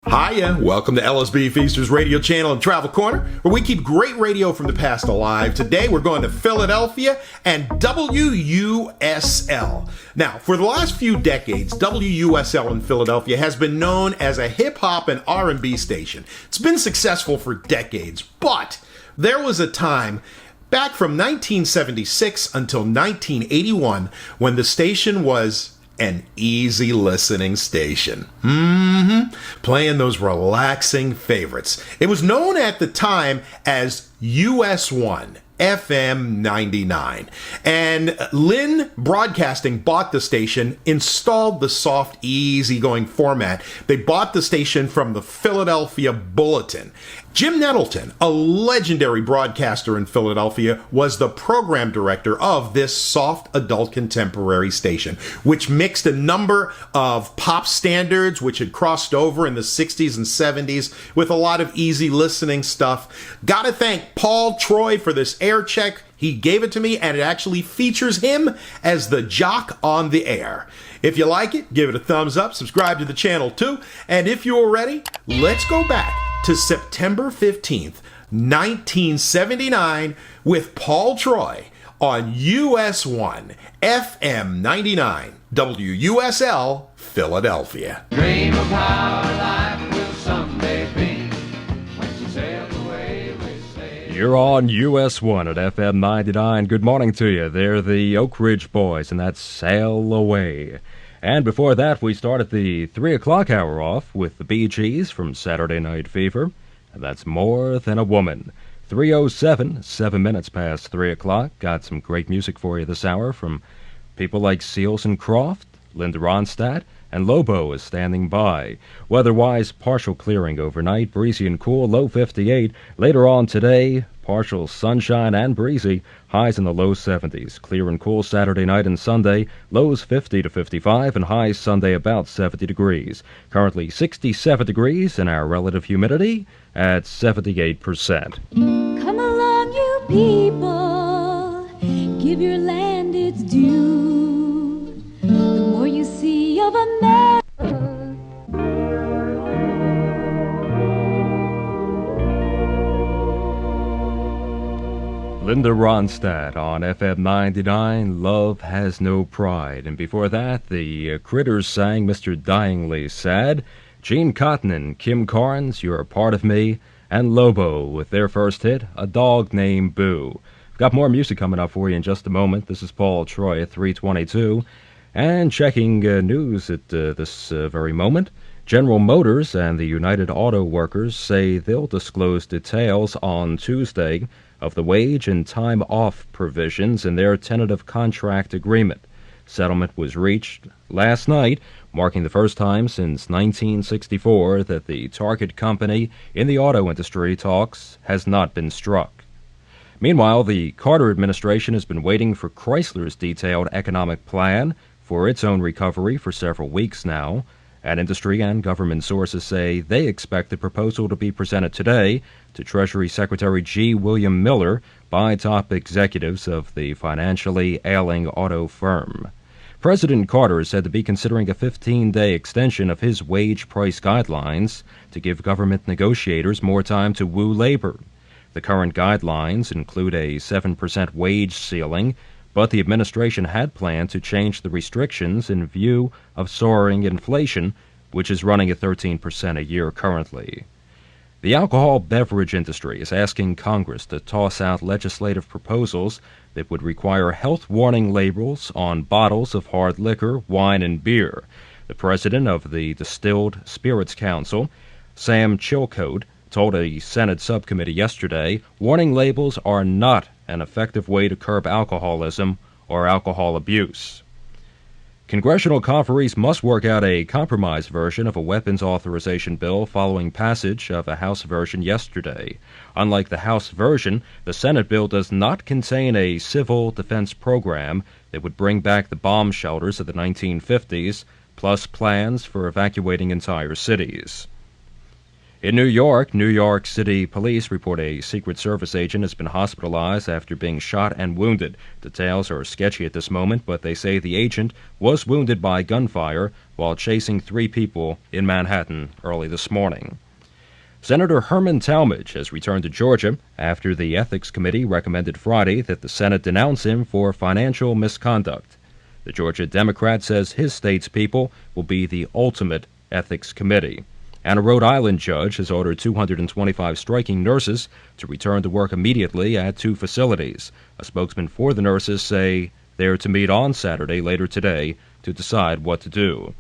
Hiya, welcome to LSB Feasters Radio Channel and Travel Corner, where we keep great radio from the past alive. Today we're going to Philadelphia and WUSL. Now, for the last few decades, WUSL in Philadelphia has been known as a hip-hop and R&B station. It's been successful for decades, but there was a time back from 1976 until 1981 when the station was an easy listening station. Playing those relaxing favorites. It was known at the time as US-1. FM 99. And LIN Broadcasting bought the station, installed the soft, easygoing format. They bought the station from the Philadelphia Bulletin. Jim Nettleton, a legendary broadcaster in Philadelphia, was the program director of this soft adult contemporary station, which mixed a number of pop standards, which had crossed over in the 60s and 70s with a lot of easy listening stuff. Gotta thank Paul Troy for this air check. He gave it to me, and it actually features him as the jock on the air. If you like it, give it a thumbs up, subscribe to the channel too, and if you're ready, let's go back to September 15th, 1979 with Paul Troy on US-1, FM 99, WUSL Philadelphia. Dream of how our life will someday be when she sails away with sail. You're on US-1 at FM 99. Good morning to you. They're the Oak Ridge Boys, and that's Sail Away. And before that, we started the 3 o'clock hour off with the Bee Gees from Saturday Night Fever, and that's More Than a Woman. 3:07, 7 minutes past 3 o'clock. Got some great music for you this hour from people like Seals and Croft, Linda Ronstadt, and Lobo is standing by. Weather-wise, partial clearing overnight, breezy and cool, low 58. Later on today, partial sunshine and breezy, highs in the low 70s. Clear and cool Saturday night and Sunday, lows 50 to 55, and highs Sunday about 70 degrees. Currently 67 degrees, and our relative humidity at 78%. Come along, you people, give your land its due. The more you see of America, Linda Ronstadt on FM 99, Love Has No Pride. And before that, the Critters sang Mr. Dyingly Sad. Gene Cotton and Kim Carnes, You're a Part of Me. And Lobo with their first hit, A Dog Named Boo. We've got more music coming up for you in just a moment. This is Paul Troy at 3:22. And checking news at this very moment, General Motors and the United Auto Workers say they'll disclose details on Tuesday of the wage and time off provisions in their tentative contract agreement. Settlement was reached last night, marking the first time since 1964 that the target company in the auto industry talks has not been struck. Meanwhile, the Carter administration has been waiting for Chrysler's detailed economic plan for its own recovery for several weeks now. And industry and government sources say they expect the proposal to be presented today to Treasury Secretary G. William Miller by top executives of the financially ailing auto firm. President Carter is said to be considering a 15-day extension of his wage price guidelines to give government negotiators more time to woo labor. The current guidelines include a 7% wage ceiling, but the administration had planned to change the restrictions in view of soaring inflation, which is running at 13% a year currently. The alcohol beverage industry is asking Congress to toss out legislative proposals that would require health warning labels on bottles of hard liquor, wine, and beer. The president of the Distilled Spirits Council, Sam Chilcote, told a Senate subcommittee yesterday, warning labels are not an effective way to curb alcoholism or alcohol abuse. Congressional conferees must work out a compromise version of a weapons authorization bill following passage of a House version yesterday. Unlike the House version, the Senate bill does not contain a civil defense program that would bring back the bomb shelters of the 1950s, plus plans for evacuating entire cities. In New York City police report a Secret Service agent has been hospitalized after being shot and wounded. Details are sketchy at this moment, but they say the agent was wounded by gunfire while chasing 3 people in Manhattan early this morning. Senator Herman Talmadge has returned to Georgia after the Ethics Committee recommended Friday that the Senate denounce him for financial misconduct. The Georgia Democrat says his state's people will be the ultimate ethics committee. And a Rhode Island judge has ordered 225 striking nurses to return to work immediately at 2 facilities. A spokesman for the nurses say they're to meet on Saturday later today to decide what to do.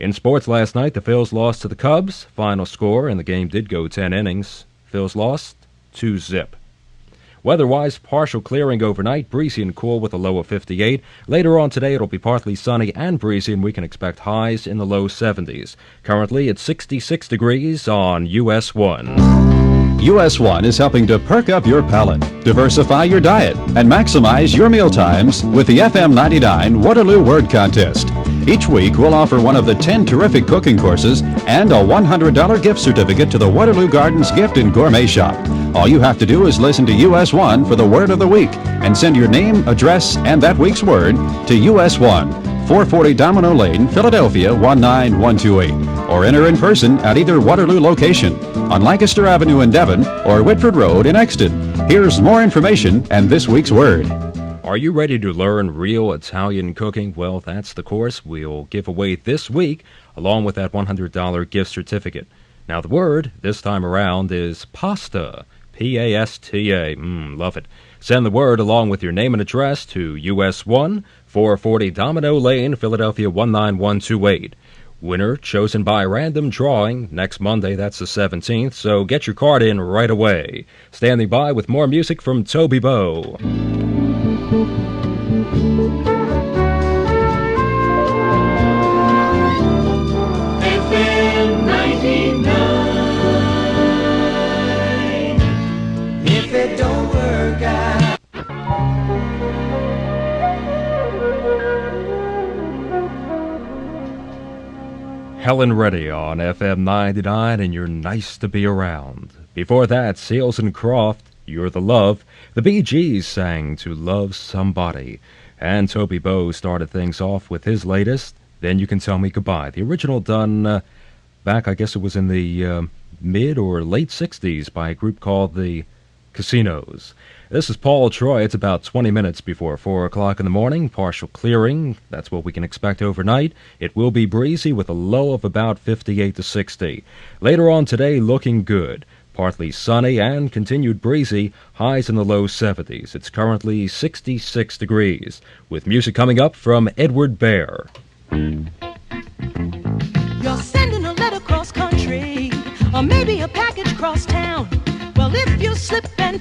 In sports last night, the Phils lost to the Cubs. Final score, and the game did go 10 innings. Phils lost 2-0. Weather-wise, partial clearing overnight, breezy and cool with a low of 58. Later on today, it'll be partly sunny and breezy, and we can expect highs in the low 70s. Currently, it's 66 degrees on US-1. US-1 is helping to perk up your palate, diversify your diet, and maximize your meal times with the FM 99 Waterloo Word Contest. Each week, we'll offer one of the 10 terrific cooking courses and a $100 gift certificate to the Waterloo Gardens Gift and Gourmet Shop. All you have to do is listen to US-1 for the word of the week and send your name, address, and that week's word to US-1, 440 Domino Lane, Philadelphia 19128, or enter in person at either Waterloo location on Lancaster Avenue in Devon or Whitford Road in Exton. Here's more information and this week's word. Are you ready to learn real Italian cooking? Well, that's the course we'll give away this week, along with that $100 gift certificate. Now, the word this time around is pasta. P-A-S-T-A. Love it. Send the word along with your name and address to US-1, 440 Domino Lane, Philadelphia 19128. Winner chosen by random drawing next Monday, that's the 17th, so get your card in right away. Standing by with more music from Toby Bow. FM 99. If it don't work out. Helen Reddy on FM 99, and you're nice to be around. Before that, Seals and Croft, You're the Love. The Bee Gees sang To Love Somebody. And Toby Bow started things off with his latest, Then You Can Tell Me Goodbye. The original done back, I guess it was in the mid or late 60s by a group called the Casinos. This is Paul Troy. It's about 20 minutes before 4 o'clock in the morning. Partial clearing. That's what we can expect overnight. It will be breezy with a low of about 58 to 60. Later on today, looking good. Partly sunny and continued breezy. Highs in the low 70s. It's currently 66 degrees. With music coming up from Edward Bear. You're sending a letter cross country, or maybe a package cross town. Well, if you slip and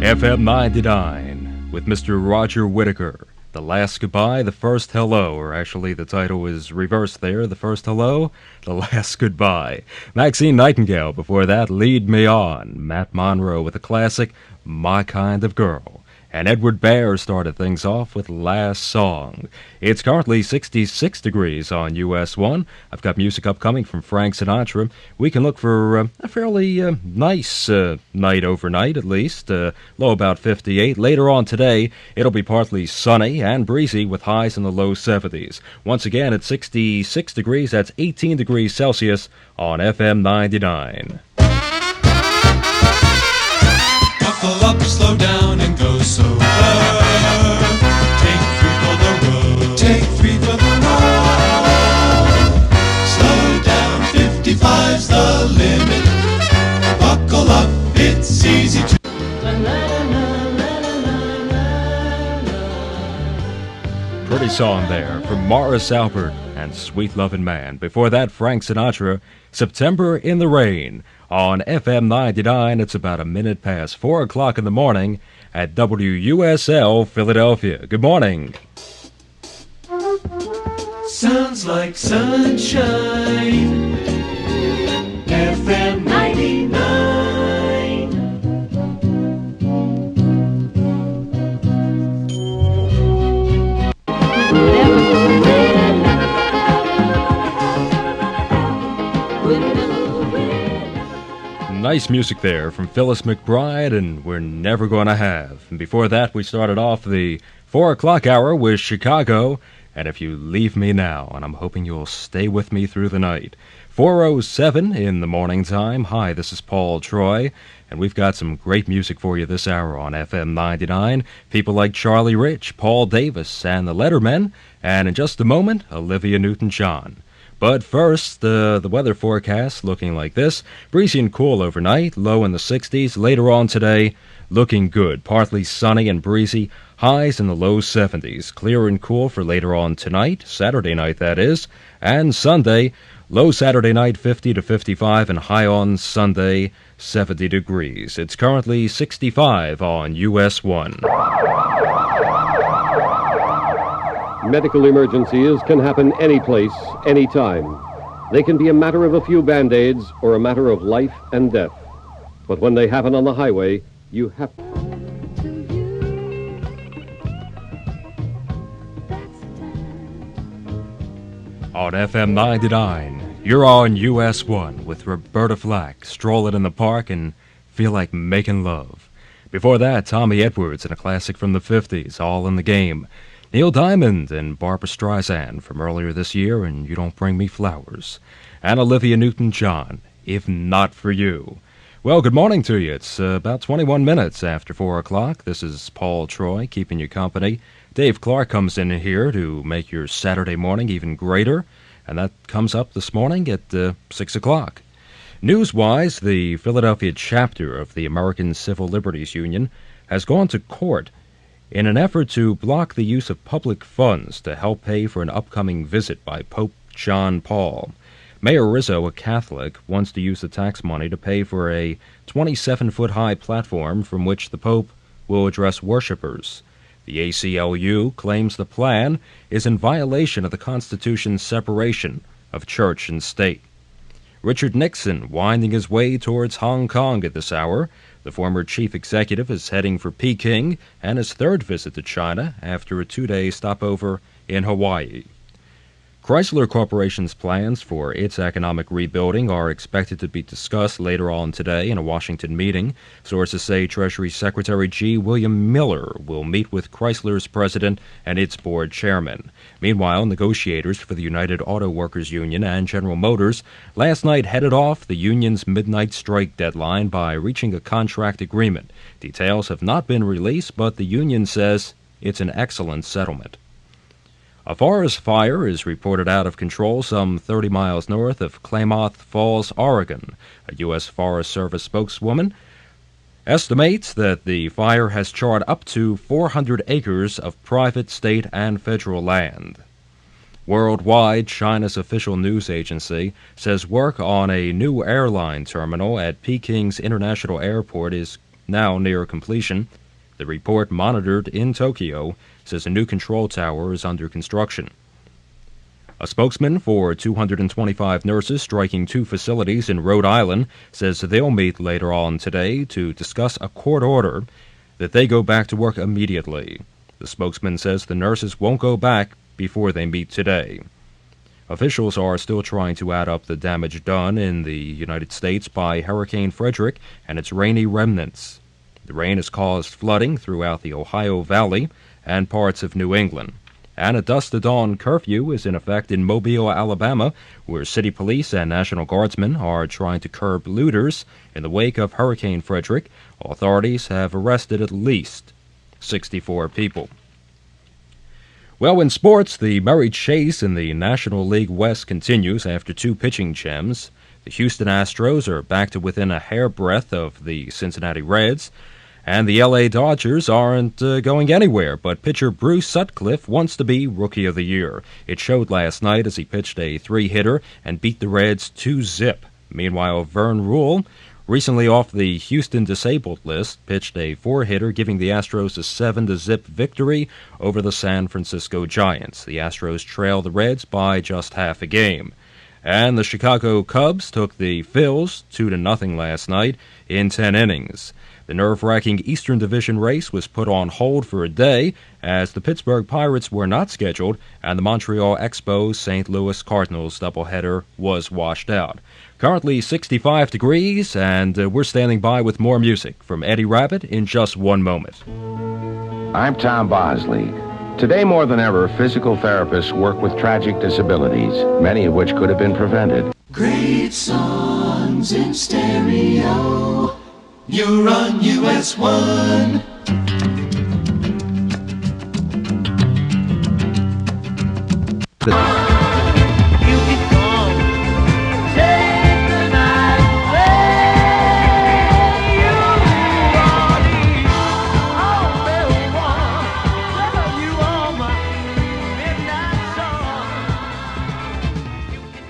FM 99 with Mr. Roger Whittaker. The last goodbye, the first hello, or actually the title is reversed there. The first hello, the last goodbye. Maxine Nightingale before that, Lead Me On. Matt Monroe with the classic, My Kind of Girl. And Edward Bear started things off with Last Song. It's currently 66 degrees on US-1. I've got music upcoming from Frank Sinatra. We can look for a fairly nice night overnight, at least. Low about 58. Later on today, it'll be partly sunny and breezy with highs in the low 70s. Once again, at 66 degrees, that's 18 degrees Celsius on FM 99. Buckle up, slow down, and go sober. Take 3 for the road. Take 3 for the road. Slow down, 55's the limit. Buckle up, it's easy to. Pretty song there from Morris Albert and Sweet Lovin' Man. Before that, Frank Sinatra, September in the Rain. On FM 99, it's about a minute past 4 o'clock in the morning at WUSL Philadelphia. Good morning. Sounds like sunshine. FM 99. Never Nice music there from Phyllis McBride and We're Never Gonna Have. And before that, we started off the 4 o'clock hour with Chicago and If You Leave Me Now, and I'm hoping you'll stay with me through the night. 4:07 in the morning time. Hi, this is Paul Troy, and we've got some great music for you this hour on FM 99. People like Charlie Rich, Paul Davis, and the Lettermen, and in just a moment, Olivia Newton-John. But first, the weather forecast looking like this. Breezy and cool overnight, low in the 60s. Later on today, looking good. Partly sunny and breezy, highs in the low 70s. Clear and cool for later on tonight, Saturday night that is. And Sunday, low Saturday night 50 to 55 and high on Sunday 70 degrees. It's currently 65 on US-1. Medical emergencies can happen any place, any time. They can be a matter of a few Band-Aids or a matter of life and death. But when they happen on the highway, you have to. On FM 99, you're on US-1 with Roberta Flack, strolling in the park and feel like making love. Before that, Tommy Edwards and a classic from the 50s, All in the Game. Neil Diamond and Barbra Streisand from earlier this year, and You Don't Bring Me Flowers. And Olivia Newton-John, If Not For You. Well, good morning to you. It's about 21 minutes after 4 o'clock. This is Paul Troy keeping you company. Dave Clark comes in here to make your Saturday morning even greater, and that comes up this morning at 6 o'clock. News-wise, the Philadelphia chapter of the American Civil Liberties Union has gone to court in an effort to block the use of public funds to help pay for an upcoming visit by Pope John Paul. Mayor Rizzo, a Catholic, wants to use the tax money to pay for a 27-foot-high platform from which the Pope will address worshipers. The ACLU claims the plan is in violation of the Constitution's separation of church and state. Richard Nixon winding his way towards Hong Kong at this hour. The former chief executive is heading for Peking and his third visit to China after a 2-day stopover in Hawaii. Chrysler Corporation's plans for its economic rebuilding are expected to be discussed later on today in a Washington meeting. Sources say Treasury Secretary G. William Miller will meet with Chrysler's president and its board chairman. Meanwhile, negotiators for the United Auto Workers Union and General Motors last night headed off the union's midnight strike deadline by reaching a contract agreement. Details have not been released, but the union says it's an excellent settlement. A forest fire is reported out of control some 30 miles north of Klamath Falls, Oregon. A U.S. Forest Service spokeswoman estimates that the fire has charred up to 400 acres of private, state, and federal land. Worldwide, China's official news agency says work on a new airline terminal at Peking's International Airport is now near completion. The report, monitored in Tokyo, says a new control tower is under construction. A spokesman for 225 nurses striking 2 facilities in Rhode Island says they'll meet later on today to discuss a court order that they go back to work immediately. The spokesman says the nurses won't go back before they meet today. Officials are still trying to add up the damage done in the United States by Hurricane Frederick and its rainy remnants. The rain has caused flooding throughout the Ohio Valley and parts of New England. And a dusk-to-dawn curfew is in effect in Mobile, Alabama, where city police and National Guardsmen are trying to curb looters. In the wake of Hurricane Frederick, authorities have arrested at least 64 people. Well, in sports, the merry chase in the National League West continues after 2 pitching gems. The Houston Astros are back to within a hairbreadth of the Cincinnati Reds. And the L.A. Dodgers aren't going anywhere, but pitcher Bruce Sutcliffe wants to be Rookie of the Year. It showed last night as he pitched a 3-hitter and beat the Reds 2-0. Meanwhile, Vern Rule, recently off the Houston disabled list, pitched a 4-hitter, giving the Astros a 7-0 victory over the San Francisco Giants. The Astros trail the Reds by just half a game. And the Chicago Cubs took the Phils 2-0 last night in 10 innings. The nerve-wracking Eastern Division race was put on hold for a day as the Pittsburgh Pirates were not scheduled and the Montreal Expos St. Louis Cardinals doubleheader was washed out. Currently 65 degrees, and we're standing by with more music from Eddie Rabbit in just one moment. I'm Tom Bosley. Today more than ever, physical therapists work with tragic disabilities, many of which could have been prevented. Great songs in stereo. You're on US-1.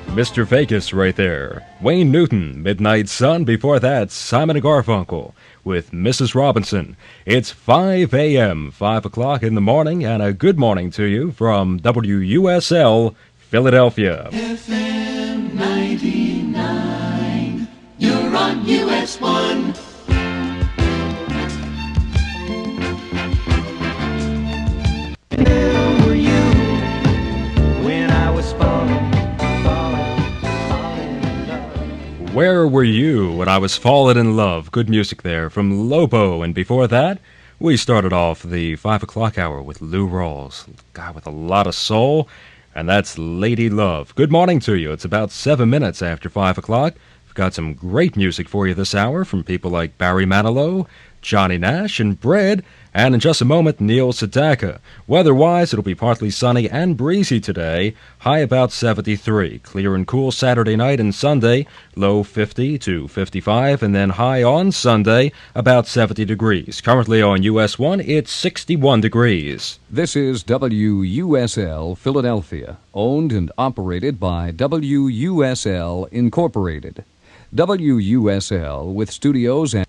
Mr. Vegas right there. Wayne Newton, Midnight Sun. Before that, Simon & Garfunkel with Mrs. Robinson. It's 5 a.m., 5 o'clock in the morning, and a good morning to you from WUSL Philadelphia. FM 99. You're on US-1. Where were you when I was falling in love? Where were you when I was falling in love? Good music there from Lobo. And before that, we started off the 5 o'clock hour with Lou Rawls, a guy with a lot of soul, and that's Lady Love. Good morning to you. It's about 7 minutes after 5 o'clock. We've got some great music for you this hour from people like Barry Manilow, Johnny Nash, and Bread, and in just a moment, Neil Sedaka. Weather-wise, it'll be partly sunny and breezy today, high about 73. Clear and cool Saturday night and Sunday, low 50 to 55, and then high on Sunday, about 70 degrees. Currently on US-1, it's 61 degrees. This is WUSL Philadelphia, owned and operated by WUSL Incorporated. WUSL with studios and